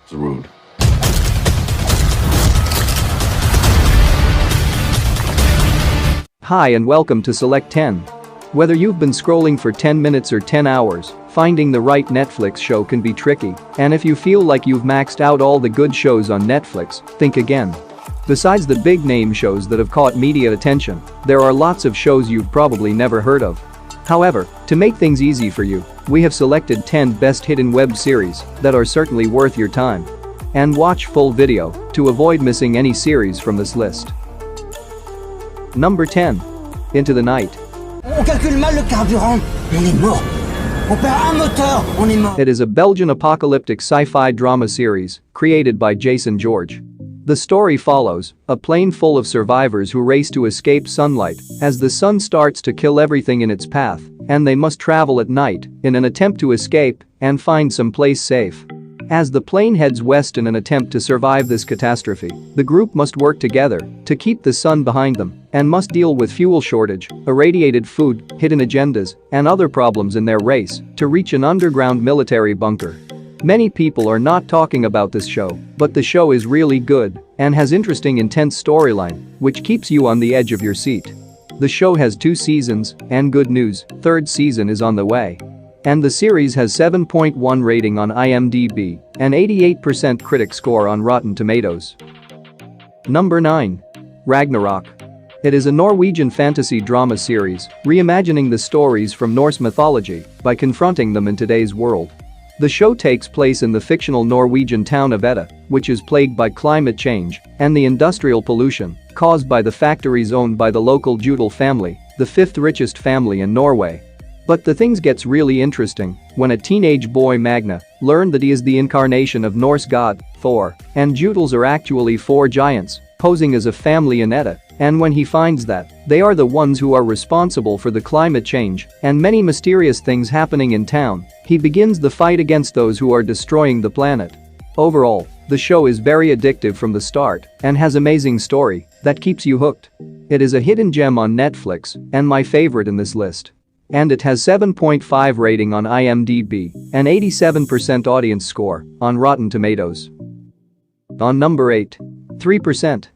It's rude. Hi and welcome to Select 10. Whether you've been scrolling for 10 minutes or 10 hours, finding the right Netflix show can be tricky, and if you feel like you've maxed out all the good shows on Netflix, think again. Besides the big name shows that have caught media attention, there are lots of shows you've probably never heard of. However, to make things easy for you, we have selected 10 best hidden web series that are certainly worth your time. And watch full video to avoid missing any series from this list. Number 10. Into the Night. On calcule mal le carburant, on est mort. On perd un moteur, on est mort. It is a Belgian apocalyptic sci-fi drama series created by Jason George. The story follows a plane full of survivors who race to escape sunlight as the sun starts to kill everything in its path, and they must travel at night in an attempt to escape and find some place safe. As the plane heads west in an attempt to survive this catastrophe, the group must work together to keep the sun behind them and must deal with fuel shortage, irradiated food, hidden agendas, and other problems in their race to reach an underground military bunker. Many people are not talking about this show, but the show is really good and has interesting, intense storyline, which keeps you on the edge of your seat. The show has 2 seasons, and good news, 3rd season is on the way. And the series has 7.1 rating on IMDb and 88% critic score on Rotten Tomatoes. Number 9. Ragnarok. It is a Norwegian fantasy drama series reimagining the stories from Norse mythology by confronting them in today's world. The show takes place in the fictional Norwegian town of Edda, which is plagued by climate change and the industrial pollution caused by the factories owned by the local Judal family, the 5th richest family in Norway. But the things gets really interesting when a teenage boy Magna learned that he is the incarnation of Norse god, Thor, and Judals are actually 4 giants posing as a family in Edda, and when he finds that they are the ones who are responsible for the climate change and many mysterious things happening in town, he begins the fight against those who are destroying the planet. Overall, the show is very addictive from the start and has amazing story that keeps you hooked. It is a hidden gem on Netflix and my favorite in this list. And it has 7.5 rating on IMDb and 87% audience score on Rotten Tomatoes. On number 8. 3%.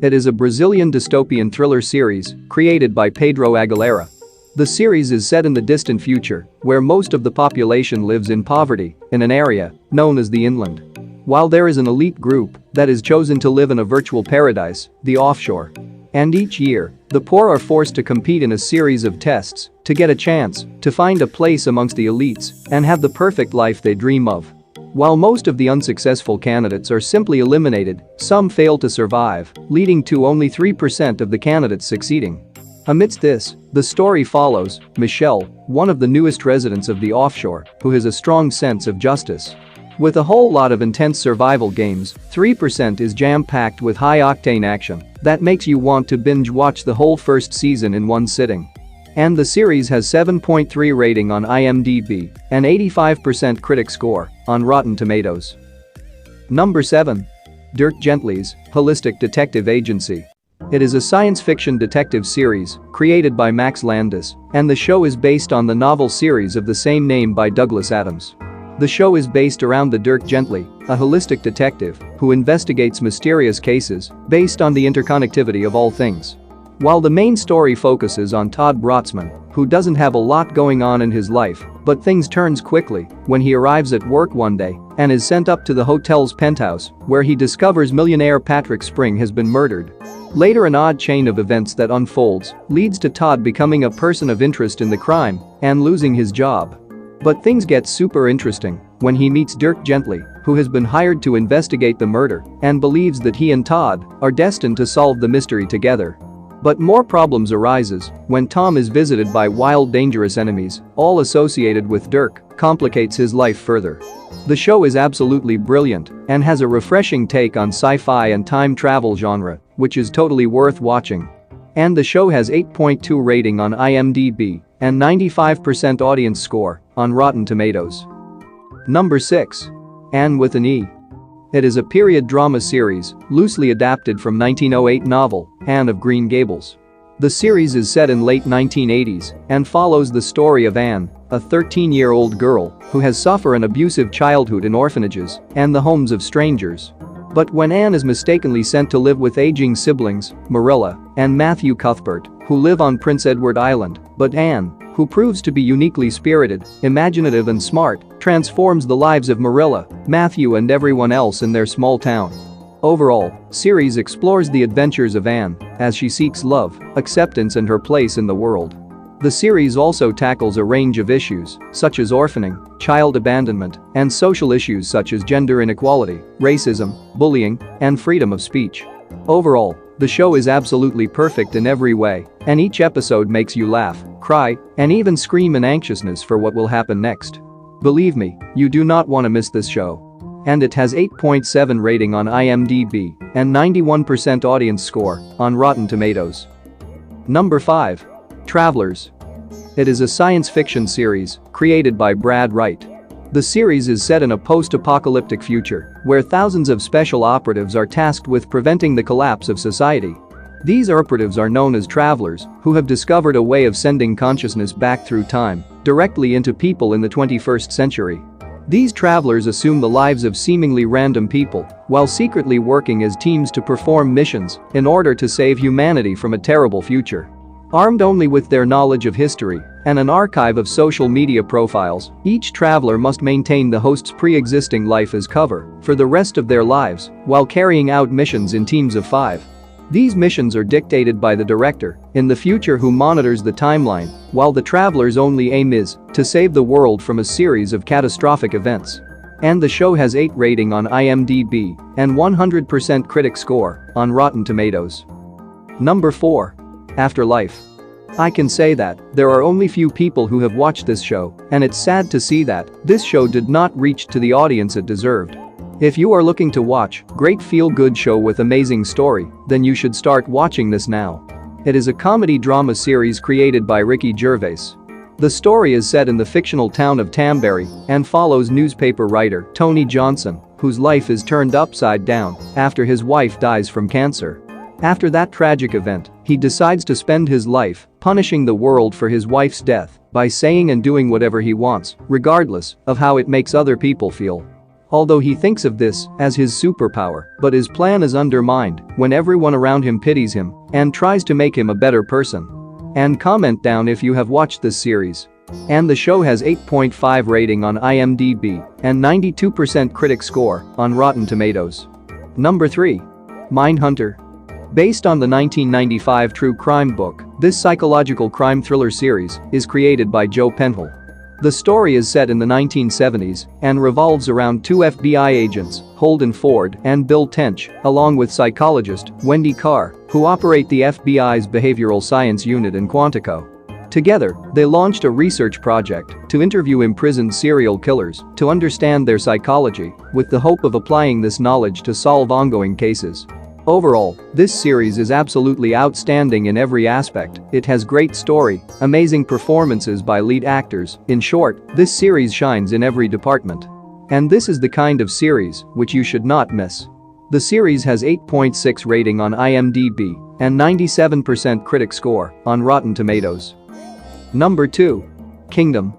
It is a Brazilian dystopian thriller series created by Pedro Aguilera. The series is set in the distant future, where most of the population lives in poverty in an area known as the inland. While there is an elite group that is chosen to live in a virtual paradise, the offshore. And each year, the poor are forced to compete in a series of tests to get a chance to find a place amongst the elites and have the perfect life they dream of. While most of the unsuccessful candidates are simply eliminated, some fail to survive, leading to only 3% of the candidates succeeding. Amidst this, the story follows Michelle, one of the newest residents of the offshore, who has a strong sense of justice. With a whole lot of intense survival games, 3% is jam-packed with high-octane action that makes you want to binge-watch the whole first season in one sitting. And the series has 7.3 rating on IMDb and 85% critic score on Rotten Tomatoes. Number 7. Dirk Gently's Holistic Detective Agency. It is a science fiction detective series created by Max Landis, and the show is based on the novel series of the same name by Douglas Adams. The show is based around the Dirk Gently, a holistic detective who investigates mysterious cases based on the interconnectivity of all things. While the main story focuses on Todd Brotzman, who doesn't have a lot going on in his life, but things turns quickly when he arrives at work one day and is sent up to the hotel's penthouse where he discovers millionaire Patrick Spring has been murdered. Later, an odd chain of events that unfolds leads to Todd becoming a person of interest in the crime and losing his job. But things get super interesting when he meets Dirk Gently, who has been hired to investigate the murder and believes that he and Todd are destined to solve the mystery together. But more problems arises when Tom is visited by wild, dangerous enemies, all associated with Dirk, complicates his life further. The show is absolutely brilliant and has a refreshing take on sci-fi and time travel genre, which is totally worth watching. And the show has 8.2 rating on IMDb and 95% audience score on Rotten Tomatoes. Number 6. Anne with an E. It is a period drama series loosely adapted from 1908 novel Anne of Green Gables. The series is set in late 1980s and follows the story of Anne, a 13-year-old girl who has suffered an abusive childhood in orphanages and the homes of strangers. But when Anne is mistakenly sent to live with aging siblings, Marilla and Matthew Cuthbert, who live on Prince Edward Island, but Anne, who proves to be uniquely spirited, imaginative and smart, transforms the lives of Marilla, Matthew and everyone else in their small town. Overall, series explores the adventures of Anne as she seeks love, acceptance and her place in the world. The series also tackles a range of issues such as orphaning, child abandonment, and social issues such as gender inequality, racism, bullying, and freedom of speech. Overall, the show is absolutely perfect in every way, and each episode makes you laugh, cry, and even scream in anxiousness for what will happen next. Believe me, you do not want to miss this show. And it has 8.7 rating on IMDb and 91% audience score on Rotten Tomatoes. Number 5. Travelers. It is a science fiction series created by Brad Wright. The series is set in a post-apocalyptic future where thousands of special operatives are tasked with preventing the collapse of society. These operatives are known as travelers who have discovered a way of sending consciousness back through time directly into people in the 21st century. These travelers assume the lives of seemingly random people while secretly working as teams to perform missions in order to save humanity from a terrible future. Armed only with their knowledge of history and an archive of social media profiles, each traveler must maintain the host's pre-existing life as cover for the rest of their lives while carrying out missions in teams of 5. These missions are dictated by the director in the future who monitors the timeline, while the traveler's only aim is to save the world from a series of catastrophic events. And the show has 8 rating on IMDb and 100% critic score on Rotten Tomatoes. Number 4. Afterlife. I can say that there are only few people who have watched this show, and it's sad to see that this show did not reach to the audience it deserved. If you are looking to watch great feel-good show with amazing story, then you should start watching this now. It is a comedy drama series created by Ricky Gervais. The story is set in the fictional town of Tamberry and follows newspaper writer Tony Johnson, whose life is turned upside down after his wife dies from cancer. After that tragic event, he decides to spend his life punishing the world for his wife's death by saying and doing whatever he wants, regardless of how it makes other people feel. Although he thinks of this as his superpower, but his plan is undermined when everyone around him pities him and tries to make him a better person. And comment down if you have watched this series. And the show has 8.5 rating on IMDb and 92% critic score on Rotten Tomatoes. Number 3. Mindhunter. Based on the 1995 true crime book, this psychological crime thriller series is created by Joe Penhall. The story is set in the 1970s and revolves around 2 FBI agents, Holden Ford and Bill Tench, along with psychologist Wendy Carr, who operate the FBI's behavioral science unit in Quantico. Together, they launched a research project to interview imprisoned serial killers to understand their psychology, with the hope of applying this knowledge to solve ongoing cases. Overall, this series is absolutely outstanding in every aspect. It has great story, amazing performances by lead actors. In short, this series shines in every department. And this is the kind of series which you should not miss. The series has 8.6 rating on IMDb and 97% critic score on Rotten Tomatoes. Number 2. Kingdom.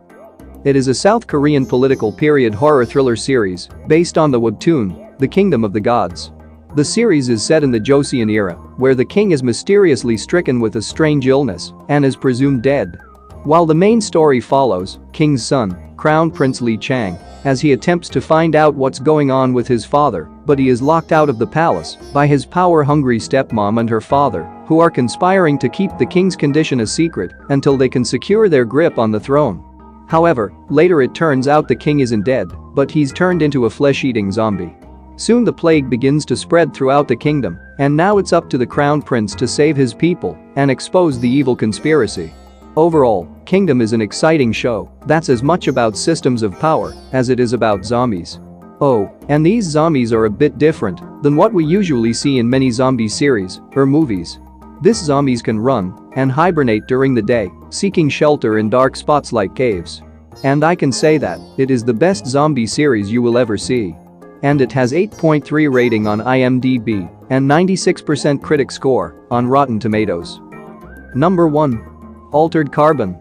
It is a South Korean political period horror thriller series based on the webtoon, The Kingdom of the Gods. The series is set in the Joseon era, where the king is mysteriously stricken with a strange illness and is presumed dead. While the main story follows King's son, Crown Prince Lee Chang, as he attempts to find out what's going on with his father, but he is locked out of the palace by his power-hungry stepmom and her father, who are conspiring to keep the king's condition a secret until they can secure their grip on the throne. However, later it turns out the king isn't dead, but he's turned into a flesh-eating zombie. Soon the plague begins to spread throughout the kingdom, and now it's up to the crown prince to save his people and expose the evil conspiracy. Overall, Kingdom is an exciting show that's as much about systems of power as it is about zombies. Oh, and these zombies are a bit different than what we usually see in many zombie series or movies. These zombies can run and hibernate during the day, seeking shelter in dark spots like caves. And I can say that it is the best zombie series you will ever see. And it has 8.3 rating on IMDb and 96% critic score on Rotten Tomatoes. Number 1. Altered Carbon.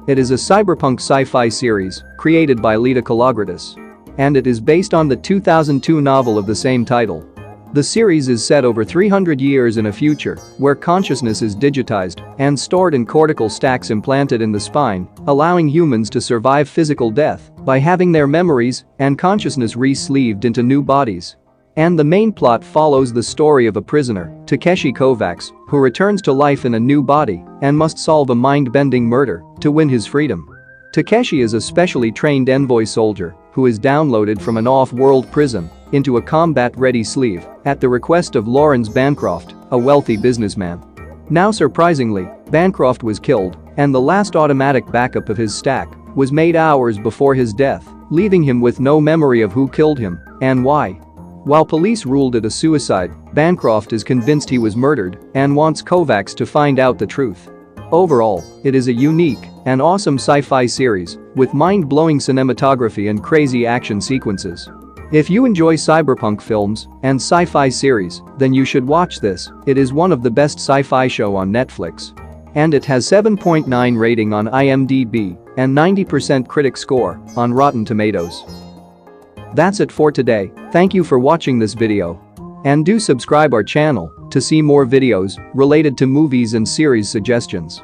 It is a cyberpunk sci-fi series created by Lita Kalogridis. And it is based on the 2002 novel of the same title. The series is set over 300 years in a future where consciousness is digitized and stored in cortical stacks implanted in the spine, allowing humans to survive physical death by having their memories and consciousness re-sleeved into new bodies. And the main plot follows the story of a prisoner, Takeshi Kovacs, who returns to life in a new body and must solve a mind-bending murder to win his freedom. Takeshi is a specially trained envoy soldier who is downloaded from an off-world prison into a combat-ready sleeve at the request of Lawrence Bancroft, a wealthy businessman. Now surprisingly, Bancroft was killed, and the last automatic backup of his stack was made hours before his death, leaving him with no memory of who killed him and why. While police ruled it a suicide, Bancroft is convinced he was murdered and wants Kovacs to find out the truth. Overall, it is a unique and awesome sci-fi series with mind-blowing cinematography and crazy action sequences. If you enjoy cyberpunk films and sci-fi series, then you should watch this. It is one of the best sci-fi show on Netflix. And it has 7.9 rating on IMDb and 90% critic score on Rotten Tomatoes. That's it for today. Thank you for watching this video. And do subscribe our channel to see more videos related to movies and series suggestions.